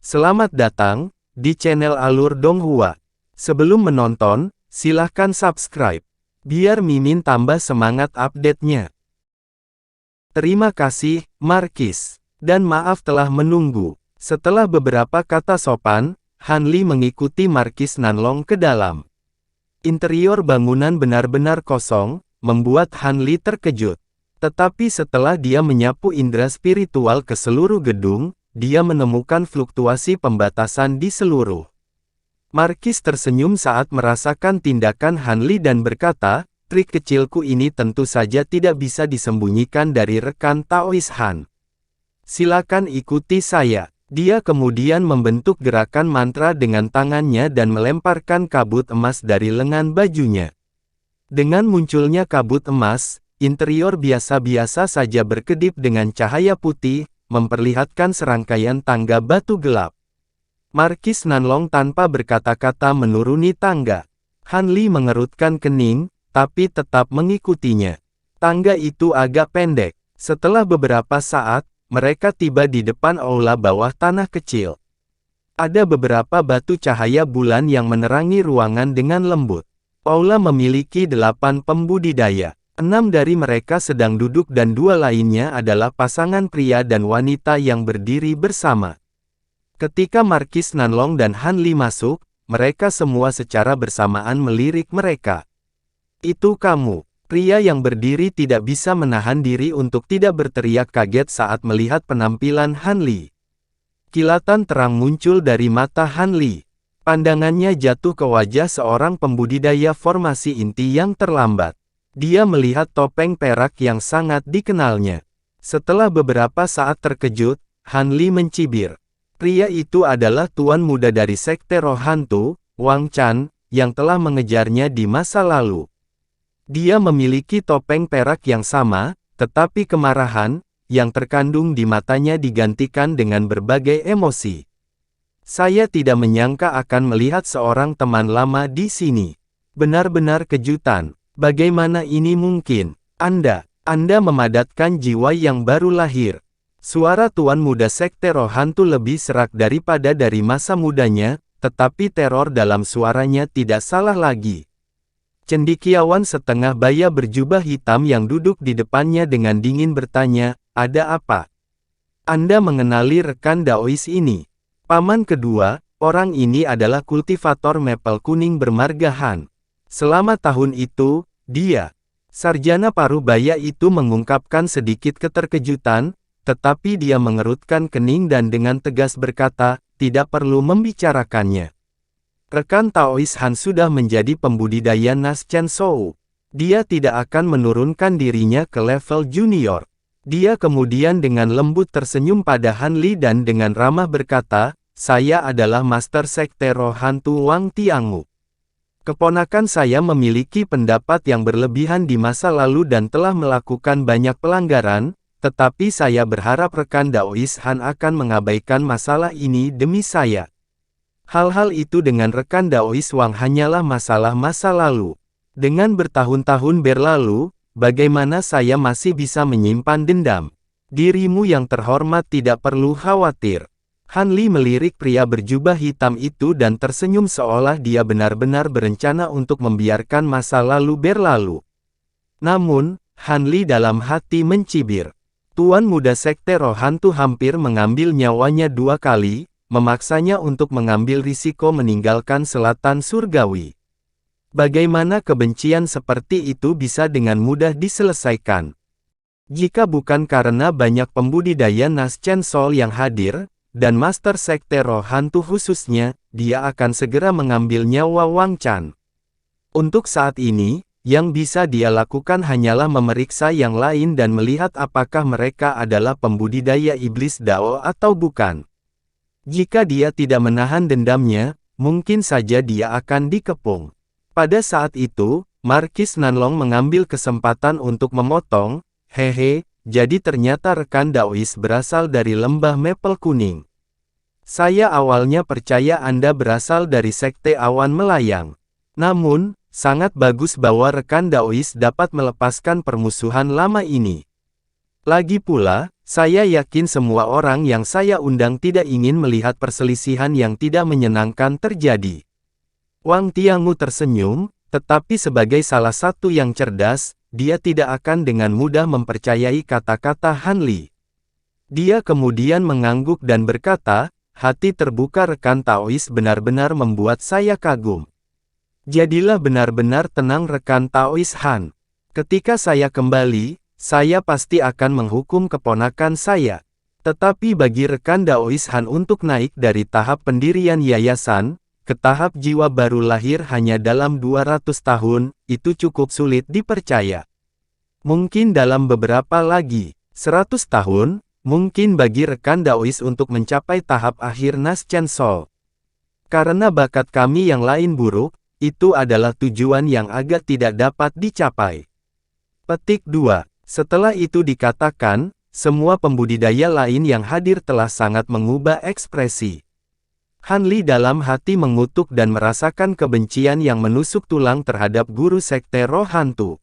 Selamat datang di channel Alur Donghua. Sebelum menonton, silahkan subscribe, biar Mimin tambah semangat update-nya. Terima kasih, Markis. Dan maaf telah menunggu. Setelah beberapa kata sopan, Han Li mengikuti Markis Nanlong ke dalam. Interior bangunan benar-benar kosong, membuat Han Li terkejut. Tetapi setelah dia menyapu indera spiritual ke seluruh gedung, dia menemukan fluktuasi pembatasan di seluruh. Markis tersenyum saat merasakan tindakan Han Li dan berkata, trik kecilku ini tentu saja tidak bisa disembunyikan dari rekan Taois Han. Silakan ikuti saya. Dia kemudian membentuk gerakan mantra dengan tangannya dan melemparkan kabut emas dari lengan bajunya. Dengan munculnya kabut emas, interior biasa-biasa saja berkedip dengan cahaya putih, memperlihatkan serangkaian tangga batu gelap. Markis Nanlong tanpa berkata-kata menuruni tangga. Han Li mengerutkan kening, tapi tetap mengikutinya. Tangga itu agak pendek. Setelah beberapa saat, mereka tiba di depan aula bawah tanah kecil. Ada beberapa batu cahaya bulan yang menerangi ruangan dengan lembut. Aula memiliki 8 pembudidaya. 6 dari mereka sedang duduk dan 2 lainnya adalah pasangan pria dan wanita yang berdiri bersama. Ketika Markis Nanlong dan Han Li masuk, mereka semua secara bersamaan melirik mereka. Itu kamu. Pria yang berdiri tidak bisa menahan diri untuk tidak berteriak kaget saat melihat penampilan Han Li. Kilatan terang muncul dari mata Han Li. Pandangannya jatuh ke wajah seorang pembudidaya formasi inti yang terlambat. Dia melihat topeng perak yang sangat dikenalnya. Setelah beberapa saat terkejut, Han Li mencibir. Pria itu adalah tuan muda dari Sekte Roh Hantu, Wang Chan, yang telah mengejarnya di masa lalu. Dia memiliki topeng perak yang sama, tetapi kemarahan, yang terkandung di matanya digantikan dengan berbagai emosi. Saya tidak menyangka akan melihat seorang teman lama di sini. Benar-benar kejutan. Bagaimana ini mungkin? Anda memadatkan jiwa yang baru lahir. Suara tuan muda Sekte Roh Hantu lebih serak daripada dari masa mudanya, tetapi teror dalam suaranya tidak salah lagi. Cendekiawan setengah baya berjubah hitam yang duduk di depannya dengan dingin bertanya, ada apa? Anda mengenali rekan Daois ini? Paman kedua, orang ini adalah kultivator mapel kuning bermarga Han. Selama tahun itu, dia, sarjana parubaya itu mengungkapkan sedikit keterkejutan, tetapi dia mengerutkan kening dan dengan tegas berkata, tidak perlu membicarakannya. Rekan Taois Han sudah menjadi pembudidaya Nas Chen Shou. Dia tidak akan menurunkan dirinya ke level junior. Dia kemudian dengan lembut tersenyum pada Han Li dan dengan ramah berkata, saya adalah Master Sekte Roh Hantu Wang Tiangu. Keponakan saya memiliki pendapat yang berlebihan di masa lalu dan telah melakukan banyak pelanggaran, tetapi saya berharap rekan Daois Han akan mengabaikan masalah ini demi saya. Hal-hal itu dengan rekan Daois Wang hanyalah masalah masa lalu. Dengan bertahun-tahun berlalu, bagaimana saya masih bisa menyimpan dendam? Dirimu yang terhormat tidak perlu khawatir. Han Li melirik pria berjubah hitam itu dan tersenyum seolah dia benar-benar berencana untuk membiarkan masa lalu berlalu. Namun, Han Li dalam hati mencibir. Tuan muda Sekte Roh Hantu hampir mengambil nyawanya 2 kali, memaksanya untuk mengambil risiko meninggalkan selatan surgawi. Bagaimana kebencian seperti itu bisa dengan mudah diselesaikan? Jika bukan karena banyak pembudidaya Nas Chen Shou yang hadir, dan Master Sekte Roh Hantu khususnya, dia akan segera mengambil nyawa Wang Chan. Untuk saat ini, yang bisa dia lakukan hanyalah memeriksa yang lain dan melihat apakah mereka adalah pembudidaya iblis Dao atau bukan. Jika dia tidak menahan dendamnya, mungkin saja dia akan dikepung. Pada saat itu, Markis Nanlong mengambil kesempatan untuk memotong, hehe, jadi ternyata rekan Daois berasal dari lembah mapel kuning. Saya awalnya percaya Anda berasal dari Sekte Awan Melayang. Namun, sangat bagus bahwa rekan Daois dapat melepaskan permusuhan lama ini. Lagi pula, Saya yakin semua orang yang saya undang tidak ingin melihat perselisihan yang tidak menyenangkan terjadi. Wang Tiangu tersenyum, tetapi sebagai salah satu yang cerdas, dia tidak akan dengan mudah mempercayai kata-kata Han Li. Dia kemudian mengangguk dan berkata, hati terbuka rekan Taois benar-benar membuat saya kagum. Jadilah benar-benar tenang rekan Taois Han. Ketika saya kembali, saya pasti akan menghukum keponakan saya. Tetapi bagi rekan Daois Han untuk naik dari tahap pendirian yayasan, ke tahap jiwa baru lahir hanya dalam 200 tahun, itu cukup sulit dipercaya. Mungkin dalam beberapa lagi, 100 tahun, mungkin bagi rekan Daois untuk mencapai tahap akhir Nas Chen Sol. Karena bakat kami yang lain buruk, itu adalah tujuan yang agak tidak dapat dicapai. Petik 2. Setelah itu dikatakan, semua pembudidaya lain yang hadir telah sangat mengubah ekspresi. Han Li dalam hati mengutuk dan merasakan kebencian yang menusuk tulang terhadap guru sekte roh hantu.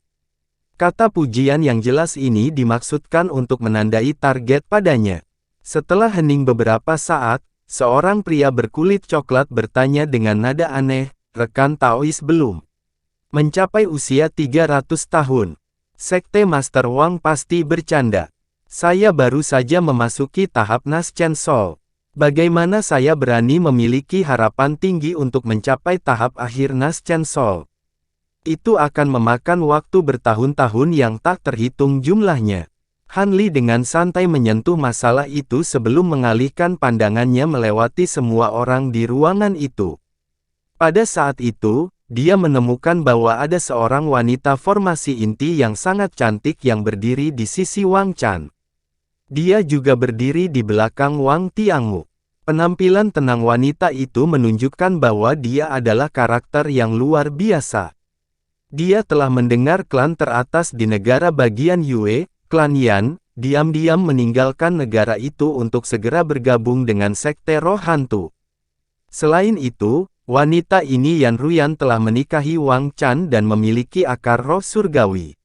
Kata pujian yang jelas ini dimaksudkan untuk menandai target padanya. Setelah hening beberapa saat, seorang pria berkulit coklat bertanya dengan nada aneh, rekan Taois belum mencapai usia 300 tahun. Sekte Master Wang pasti bercanda. Saya baru saja memasuki tahap Nas Chen Sol. Bagaimana saya berani memiliki harapan tinggi untuk mencapai tahap akhir Nas Chen Sol? Itu akan memakan waktu bertahun-tahun yang tak terhitung jumlahnya. Han Li dengan santai menyentuh masalah itu sebelum mengalihkan pandangannya melewati semua orang di ruangan itu. Pada saat itu, dia menemukan bahwa ada seorang wanita formasi inti yang sangat cantik yang berdiri di sisi Wang Chan. Dia juga berdiri di belakang Wang Tiangu. Penampilan tenang wanita itu menunjukkan bahwa dia adalah karakter yang luar biasa. Dia telah mendengar klan teratas di negara bagian Yue, klan Yan, diam-diam meninggalkan negara itu untuk segera bergabung dengan sekte roh hantu. Selain itu, wanita ini Yan Ruyan telah menikahi Wang Chan dan memiliki akar roh surgawi.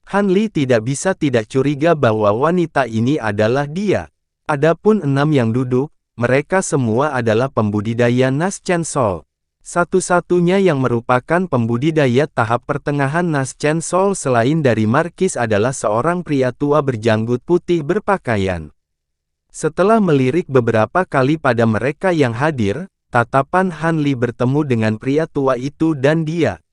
Han Li tidak bisa tidak curiga bahwa wanita ini adalah dia. Adapun 6 yang duduk, mereka semua adalah pembudidaya Nas Chen Sol. Satu-satunya yang merupakan pembudidaya tahap pertengahan Nas Chen Sol selain dari Markis adalah seorang pria tua berjanggut putih berpakaian. Setelah melirik beberapa kali pada mereka yang hadir, tatapan Han Li bertemu dengan pria tua itu dan dia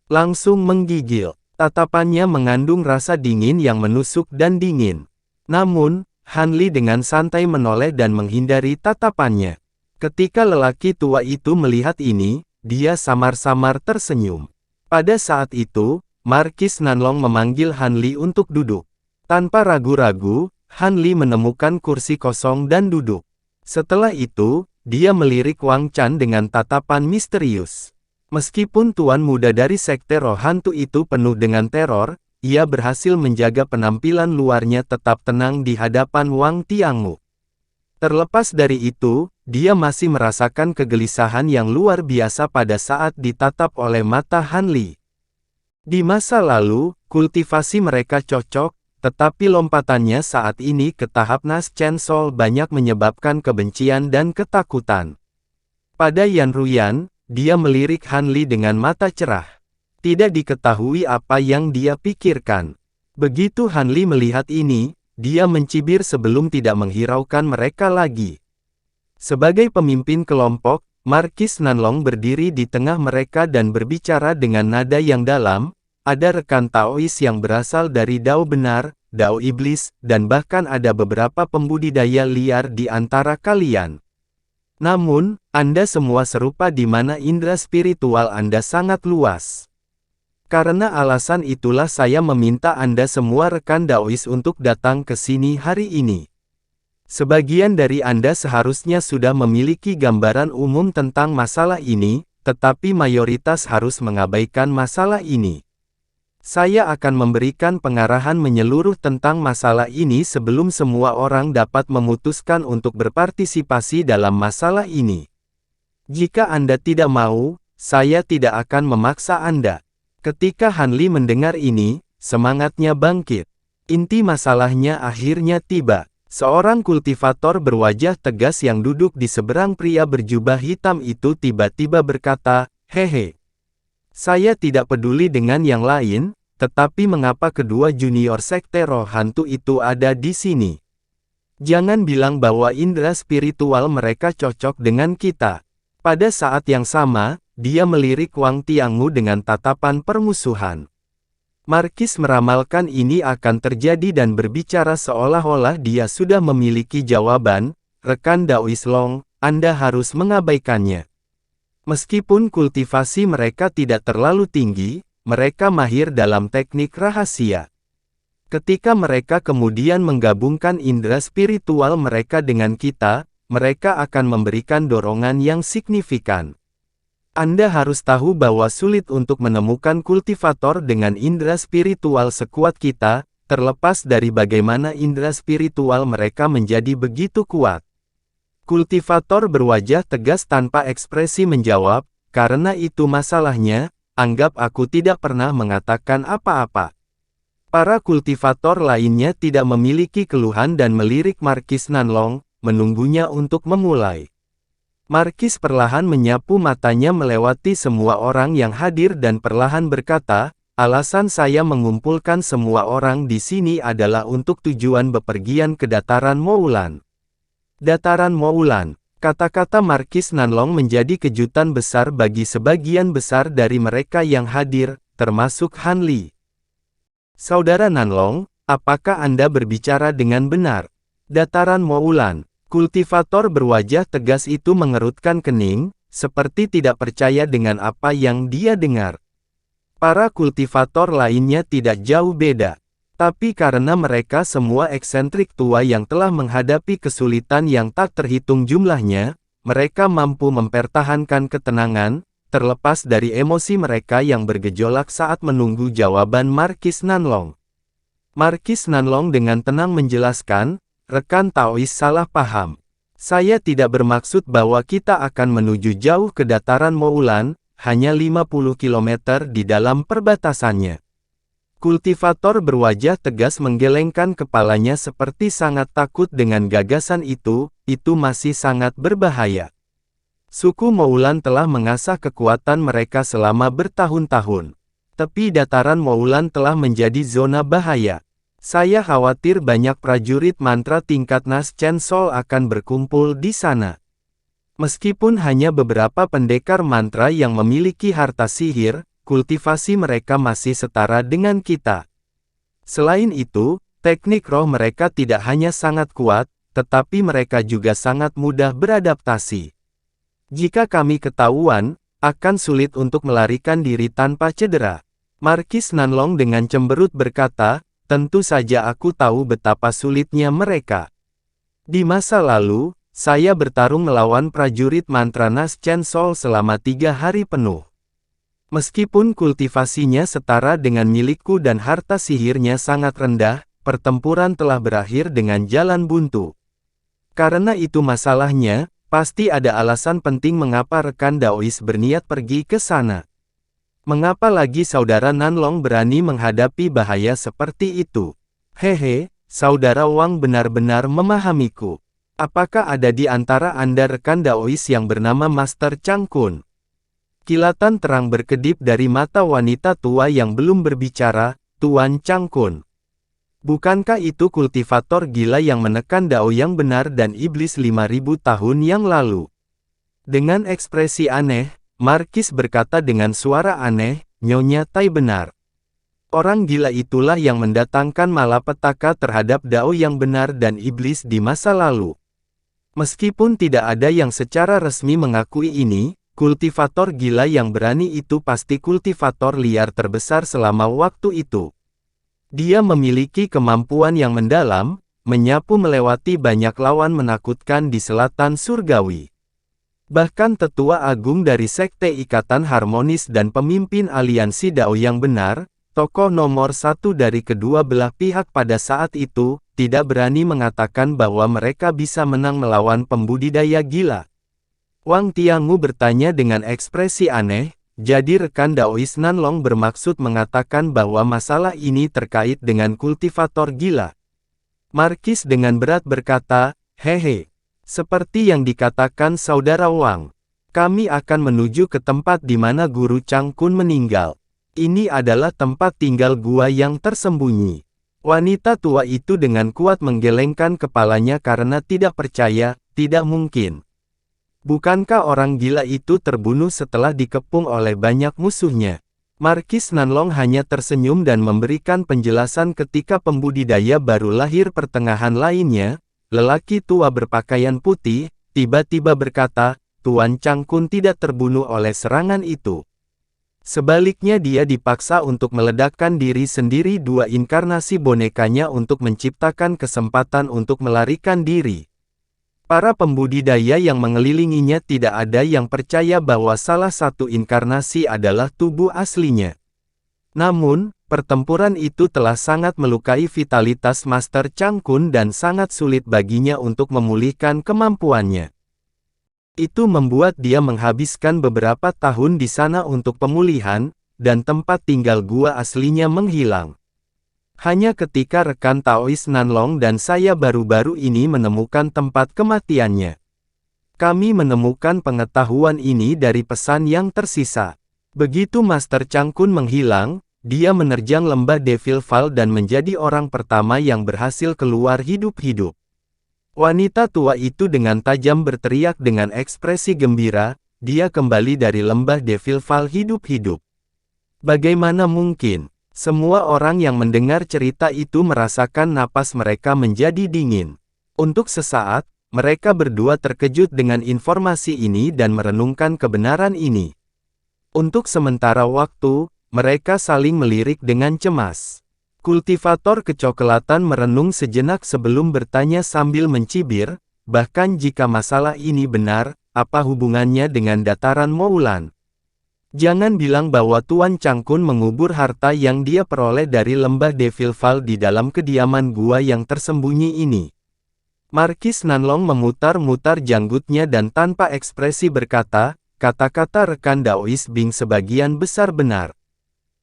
langsung menggigil. Tatapannya mengandung rasa dingin yang menusuk dan dingin. Namun, Han Li dengan santai menoleh dan menghindari tatapannya. Ketika lelaki tua itu melihat ini, dia samar-samar tersenyum. Pada saat itu, Markis Nanlong memanggil Han Li untuk duduk. Tanpa ragu-ragu, Han Li menemukan kursi kosong dan duduk. Setelah itu, dia melirik Wang Chan dengan tatapan misterius. Meskipun tuan muda dari sekte roh hantu itu penuh dengan teror, ia berhasil menjaga penampilan luarnya tetap tenang di hadapan Wang Tiangu. Terlepas dari itu, dia masih merasakan kegelisahan yang luar biasa pada saat ditatap oleh mata Han Li. Di masa lalu, kultivasi mereka cocok, tetapi lompatannya saat ini ke tahap Nas Chen Sol banyak menyebabkan kebencian dan ketakutan. Pada Yan Ruyan, dia melirik Han Li dengan mata cerah. Tidak diketahui apa yang dia pikirkan. Begitu Han Li melihat ini, dia mencibir sebelum tidak menghiraukan mereka lagi. Sebagai pemimpin kelompok, Markis Nanlong berdiri di tengah mereka dan berbicara dengan nada yang dalam. Ada rekan Taois yang berasal dari Dao Benar, Dao Iblis, dan bahkan ada beberapa pembudidaya liar di antara kalian. Namun, Anda semua serupa di mana indera spiritual Anda sangat luas. Karena alasan itulah saya meminta Anda semua rekan Daois untuk datang ke sini hari ini. Sebagian dari Anda seharusnya sudah memiliki gambaran umum tentang masalah ini, tetapi mayoritas harus mengabaikan masalah ini. Saya akan memberikan pengarahan menyeluruh tentang masalah ini sebelum semua orang dapat memutuskan untuk berpartisipasi dalam masalah ini. Jika Anda tidak mau, saya tidak akan memaksa Anda. Ketika Han Li mendengar ini, semangatnya bangkit. Inti masalahnya akhirnya tiba. Seorang kultivator berwajah tegas yang duduk di seberang pria berjubah hitam itu tiba-tiba berkata, "Hehe. Saya tidak peduli dengan yang lain, tetapi mengapa kedua junior sekte roh hantu itu ada di sini? Jangan bilang bahwa indera spiritual mereka cocok dengan kita." Pada saat yang sama, dia melirik Wang Tiangu dengan tatapan permusuhan. Markis meramalkan ini akan terjadi dan berbicara seolah-olah dia sudah memiliki jawaban, "Rekan Daois Long, Anda harus mengabaikannya. Meskipun kultivasi mereka tidak terlalu tinggi, mereka mahir dalam teknik rahasia. Ketika mereka kemudian menggabungkan indera spiritual mereka dengan kita, mereka akan memberikan dorongan yang signifikan. Anda harus tahu bahwa sulit untuk menemukan kultivator dengan indera spiritual sekuat kita, terlepas dari bagaimana indera spiritual mereka menjadi begitu kuat." Kultivator berwajah tegas tanpa ekspresi menjawab, "Karena itu masalahnya, anggap aku tidak pernah mengatakan apa-apa." Para kultivator lainnya tidak memiliki keluhan dan melirik Markis Nanlong, menunggunya untuk memulai. Markis perlahan menyapu matanya melewati semua orang yang hadir dan perlahan berkata, "Alasan saya mengumpulkan semua orang di sini adalah untuk tujuan bepergian ke dataran Moulan." Dataran Moulan. Kata-kata Markis Nanlong menjadi kejutan besar bagi sebagian besar dari mereka yang hadir, termasuk Han Li. "Saudara Nanlong, apakah Anda berbicara dengan benar?" Dataran Moulan. Kultivator berwajah tegas itu mengerutkan kening, seperti tidak percaya dengan apa yang dia dengar. Para kultivator lainnya tidak jauh beda. Tapi karena mereka semua eksentrik tua yang telah menghadapi kesulitan yang tak terhitung jumlahnya, mereka mampu mempertahankan ketenangan, terlepas dari emosi mereka yang bergejolak saat menunggu jawaban Markis Nanlong. Markis Nanlong dengan tenang menjelaskan, "Rekan Taois salah paham. Saya tidak bermaksud bahwa kita akan menuju jauh ke dataran Moulan, hanya 50 km di dalam perbatasannya." Kultivator berwajah tegas menggelengkan kepalanya seperti sangat takut dengan gagasan itu masih sangat berbahaya. Suku Moulan telah mengasah kekuatan mereka selama bertahun-tahun. Tepi dataran Moulan telah menjadi zona bahaya. Saya khawatir banyak prajurit mantra tingkat Nas Chen Sol akan berkumpul di sana. Meskipun hanya beberapa pendekar mantra yang memiliki harta sihir, kultivasi mereka masih setara dengan kita. Selain itu, teknik roh mereka tidak hanya sangat kuat, tetapi mereka juga sangat mudah beradaptasi. Jika kami ketahuan, akan sulit untuk melarikan diri tanpa cedera. Markis Nanlong dengan cemberut berkata, "Tentu saja aku tahu betapa sulitnya mereka. Di masa lalu, saya bertarung melawan prajurit mantra Nas Chen Sol selama 3 hari penuh. Meskipun kultivasinya setara dengan milikku dan harta sihirnya sangat rendah, pertempuran telah berakhir dengan jalan buntu. Karena itu masalahnya, pasti ada alasan penting mengapa rekan Daois berniat pergi ke sana. Mengapa lagi saudara Nanlong berani menghadapi bahaya seperti itu? Hehe, saudara Wang benar-benar memahamiku. Apakah ada di antara Anda rekan Daois yang bernama Master Chang Kun?" Kilatan terang berkedip dari mata wanita tua yang belum berbicara, "Tuan Chang Kun. Bukankah itu kultivator gila yang menekan Dao yang benar dan iblis 5.000 tahun yang lalu?" Dengan ekspresi aneh, Markis berkata dengan suara aneh, "Nyonya Tai benar. Orang gila itulah yang mendatangkan malapetaka terhadap Dao yang benar dan iblis di masa lalu." Meskipun tidak ada yang secara resmi mengakui ini, kultivator gila yang berani itu pasti kultivator liar terbesar selama waktu itu. Dia memiliki kemampuan yang mendalam, menyapu melewati banyak lawan menakutkan di selatan surgawi. Bahkan tetua agung dari Sekte Ikatan Harmonis dan pemimpin aliansi Dao yang benar, tokoh nomor 1 dari kedua belah pihak pada saat itu, tidak berani mengatakan bahwa mereka bisa menang melawan pembudidaya gila. Wang Tiangu bertanya dengan ekspresi aneh, Jadi rekan Daois Nanlong bermaksud mengatakan bahwa masalah ini terkait dengan kultivator gila. Markis dengan berat berkata, hehe. Seperti yang dikatakan Saudara Wang. Kami akan menuju ke tempat di mana Guru Chang Kun meninggal. Ini adalah tempat tinggal gua yang tersembunyi. Wanita tua itu dengan kuat menggelengkan kepalanya karena tidak percaya, tidak mungkin. Bukankah orang gila itu terbunuh setelah dikepung oleh banyak musuhnya? Markis Nanlong hanya tersenyum dan memberikan penjelasan ketika pembudidaya baru lahir pertengahan lainnya, lelaki tua berpakaian putih, tiba-tiba berkata, Tuan Chang Kun tidak terbunuh oleh serangan itu. Sebaliknya dia dipaksa untuk meledakkan diri sendiri dua inkarnasi bonekanya untuk menciptakan kesempatan untuk melarikan diri. Para pembudidaya yang mengelilinginya tidak ada yang percaya bahwa salah satu inkarnasi adalah tubuh aslinya. Namun, pertempuran itu telah sangat melukai vitalitas Master Chang Kun dan sangat sulit baginya untuk memulihkan kemampuannya. Itu membuat dia menghabiskan beberapa tahun di sana untuk pemulihan, dan tempat tinggal gua aslinya menghilang. Hanya ketika rekan Taois Nanlong dan saya baru-baru ini menemukan tempat kematiannya. Kami menemukan pengetahuan ini dari pesan yang tersisa. Begitu Master Chang Kun menghilang, dia menerjang lembah Devil Fall dan menjadi orang pertama yang berhasil keluar hidup-hidup. Wanita tua itu dengan tajam berteriak dengan ekspresi gembira, dia kembali dari lembah Devil Fall hidup-hidup. Bagaimana mungkin? Semua orang yang mendengar cerita itu merasakan napas mereka menjadi dingin. Untuk sesaat, mereka berdua terkejut dengan informasi ini dan merenungkan kebenaran ini. Untuk sementara waktu, mereka saling melirik dengan cemas. Kultivator kecoklatan merenung sejenak sebelum bertanya sambil mencibir, bahkan jika masalah ini benar, apa hubungannya dengan dataran Moulan? Jangan bilang bahwa Tuan Chang Kun mengubur harta yang dia peroleh dari lembah Devil Fall di dalam kediaman gua yang tersembunyi ini. Markis Nanlong memutar-mutar janggutnya dan tanpa ekspresi berkata, kata-kata rekan Daois Bing sebagian besar benar.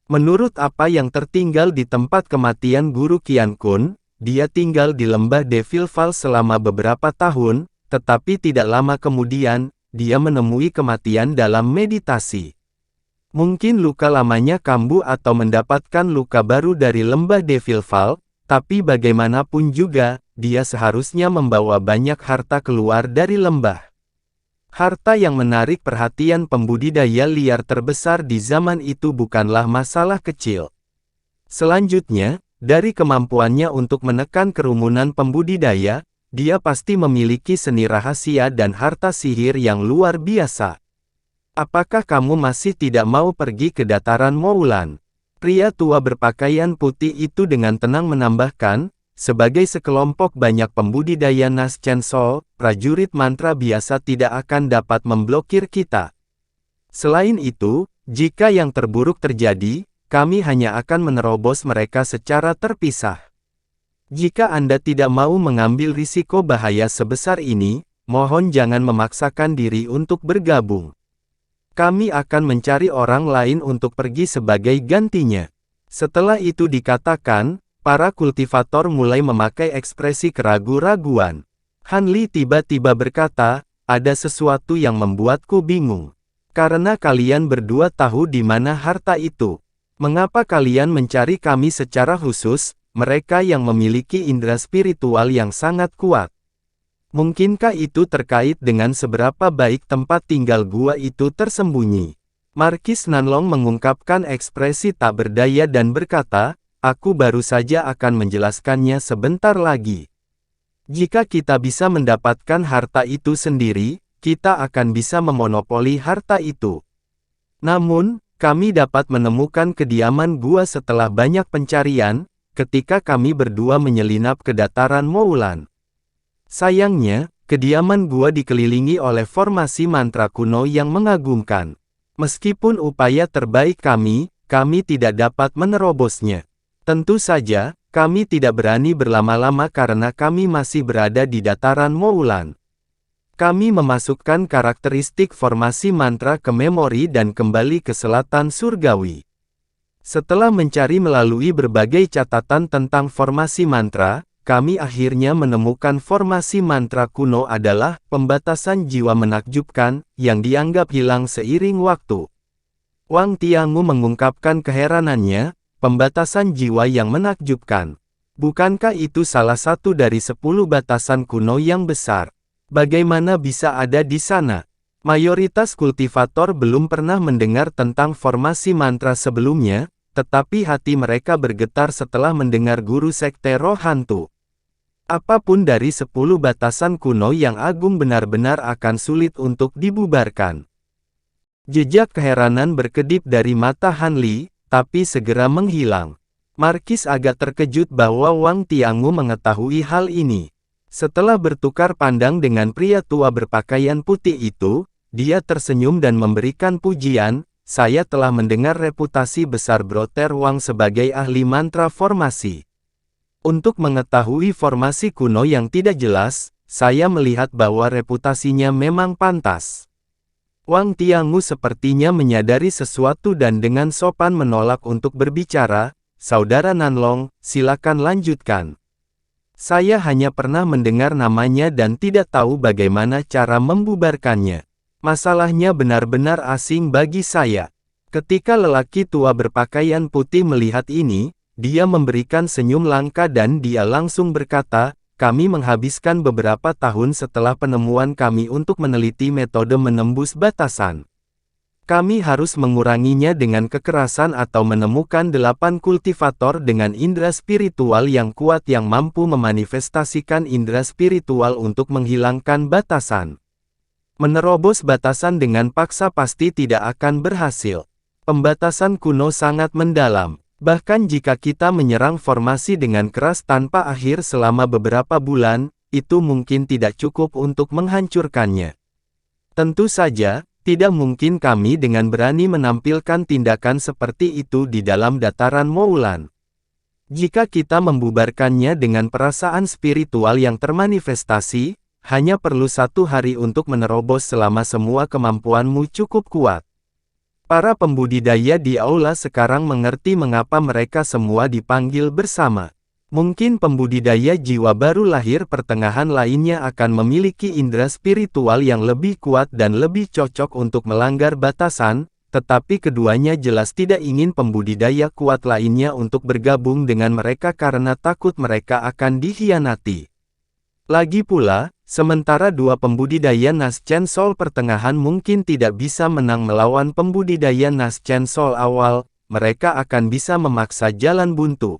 Menurut apa yang tertinggal di tempat kematian Guru Qian Kun, dia tinggal di lembah Devil Fall selama beberapa tahun, tetapi tidak lama kemudian, dia menemui kematian dalam meditasi. Mungkin luka lamanya kambuh atau mendapatkan luka baru dari lembah Devil Fall, tapi bagaimanapun juga, dia seharusnya membawa banyak harta keluar dari lembah. Harta yang menarik perhatian pembudidaya liar terbesar di zaman itu bukanlah masalah kecil. Selanjutnya, dari kemampuannya untuk menekan kerumunan pembudidaya, dia pasti memiliki seni rahasia dan harta sihir yang luar biasa. Apakah kamu masih tidak mau pergi ke dataran Moulan? Pria tua berpakaian putih itu dengan tenang menambahkan, sebagai sekelompok banyak pembudidaya Nas Chen So, prajurit mantra biasa tidak akan dapat memblokir kita. Selain itu, jika yang terburuk terjadi, kami hanya akan menerobos mereka secara terpisah. Jika Anda tidak mau mengambil risiko bahaya sebesar ini, mohon jangan memaksakan diri untuk bergabung. Kami akan mencari orang lain untuk pergi sebagai gantinya. Setelah itu dikatakan, para kultivator mulai memakai ekspresi keraguan-raguan. Han Li tiba-tiba berkata, ada sesuatu yang membuatku bingung. Karena kalian berdua tahu di mana harta itu. Mengapa kalian mencari kami secara khusus, mereka yang memiliki indera spiritual yang sangat kuat? Mungkinkah itu terkait dengan seberapa baik tempat tinggal gua itu tersembunyi? Markis Nanlong mengungkapkan ekspresi tak berdaya dan berkata, aku baru saja akan menjelaskannya sebentar lagi. Jika kita bisa mendapatkan harta itu sendiri, kita akan bisa memonopoli harta itu. Namun, kami dapat menemukan kediaman gua setelah banyak pencarian, ketika kami berdua menyelinap ke dataran Moulan. Sayangnya, kediaman gua dikelilingi oleh formasi mantra kuno yang mengagumkan. Meskipun upaya terbaik kami tidak dapat menerobosnya. Tentu saja, kami tidak berani berlama-lama karena kami masih berada di dataran Moulan. Kami memasukkan karakteristik formasi mantra ke memori dan kembali ke selatan surgawi. Setelah mencari melalui berbagai catatan tentang formasi mantra, kami akhirnya menemukan formasi mantra kuno adalah pembatasan jiwa menakjubkan, yang dianggap hilang seiring waktu. Wang Tiangu mengungkapkan keheranannya, pembatasan jiwa yang menakjubkan. Bukankah itu salah satu dari 10 batasan kuno yang besar? Bagaimana bisa ada di sana? Mayoritas kultivator belum pernah mendengar tentang formasi mantra sebelumnya, tetapi hati mereka bergetar setelah mendengar guru sekte roh hantu. Apapun dari 10 batasan kuno yang agung benar-benar akan sulit untuk dibubarkan. Jejak keheranan berkedip dari mata Han Li, tapi segera menghilang. Markis agak terkejut bahwa Wang Tiangu mengetahui hal ini. Setelah bertukar pandang dengan pria tua berpakaian putih itu, dia tersenyum dan memberikan pujian. Saya telah mendengar reputasi besar Brother Wang sebagai ahli mantra formasi. Untuk mengetahui formasi kuno yang tidak jelas, saya melihat bahwa reputasinya memang pantas. Wang Tiangu sepertinya menyadari sesuatu dan dengan sopan menolak untuk berbicara. Saudara Nanlong, silakan lanjutkan. Saya hanya pernah mendengar namanya dan tidak tahu bagaimana cara membubarkannya. Masalahnya benar-benar asing bagi saya. Ketika lelaki tua berpakaian putih melihat ini, dia memberikan senyum langka dan dia langsung berkata, kami menghabiskan beberapa tahun setelah penemuan kami untuk meneliti metode menembus batasan. Kami harus menguranginya dengan kekerasan atau menemukan 8 kultivator dengan indera spiritual yang kuat yang mampu memanifestasikan indera spiritual untuk menghilangkan batasan. Menerobos batasan dengan paksa pasti tidak akan berhasil. Pembatasan kuno sangat mendalam. Bahkan jika kita menyerang formasi dengan keras tanpa akhir selama beberapa bulan, itu mungkin tidak cukup untuk menghancurkannya. Tentu saja, tidak mungkin kami dengan berani menampilkan tindakan seperti itu di dalam dataran Moulan. Jika kita membubarkannya dengan perasaan spiritual yang termanifestasi, hanya perlu 1 hari untuk menerobos selama semua kemampuanmu cukup kuat. Para pembudidaya di aula sekarang mengerti mengapa mereka semua dipanggil bersama. Mungkin pembudidaya jiwa baru lahir pertengahan lainnya akan memiliki indera spiritual yang lebih kuat dan lebih cocok untuk melanggar batasan, tetapi keduanya jelas tidak ingin pembudidaya kuat lainnya untuk bergabung dengan mereka karena takut mereka akan dikhianati. Lagi pula, sementara 2 pembudidaya Nas Chen Sol pertengahan mungkin tidak bisa menang melawan pembudidaya Nas Chen Sol awal, mereka akan bisa memaksa jalan buntu.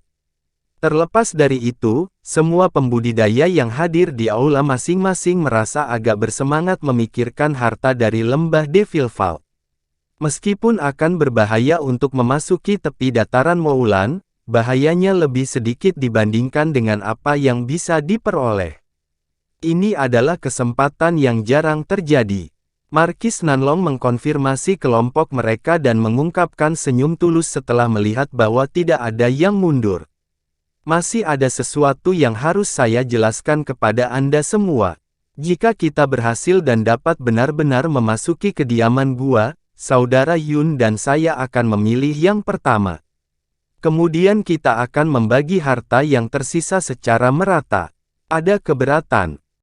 Terlepas dari itu, semua pembudidaya yang hadir di aula masing-masing merasa agak bersemangat memikirkan harta dari lembah Devil Vault. Meskipun akan berbahaya untuk memasuki tepi dataran Moulan, bahayanya lebih sedikit dibandingkan dengan apa yang bisa diperoleh. Ini adalah kesempatan yang jarang terjadi. Markis Nanlong mengkonfirmasi kelompok mereka dan mengungkapkan senyum tulus setelah melihat bahwa tidak ada yang mundur. Masih ada sesuatu yang harus saya jelaskan kepada Anda semua. Jika kita berhasil dan dapat benar-benar memasuki kediaman gua, Saudara Yun dan saya akan memilih yang pertama. Kemudian kita akan membagi harta yang tersisa secara merata. Ada keberatan.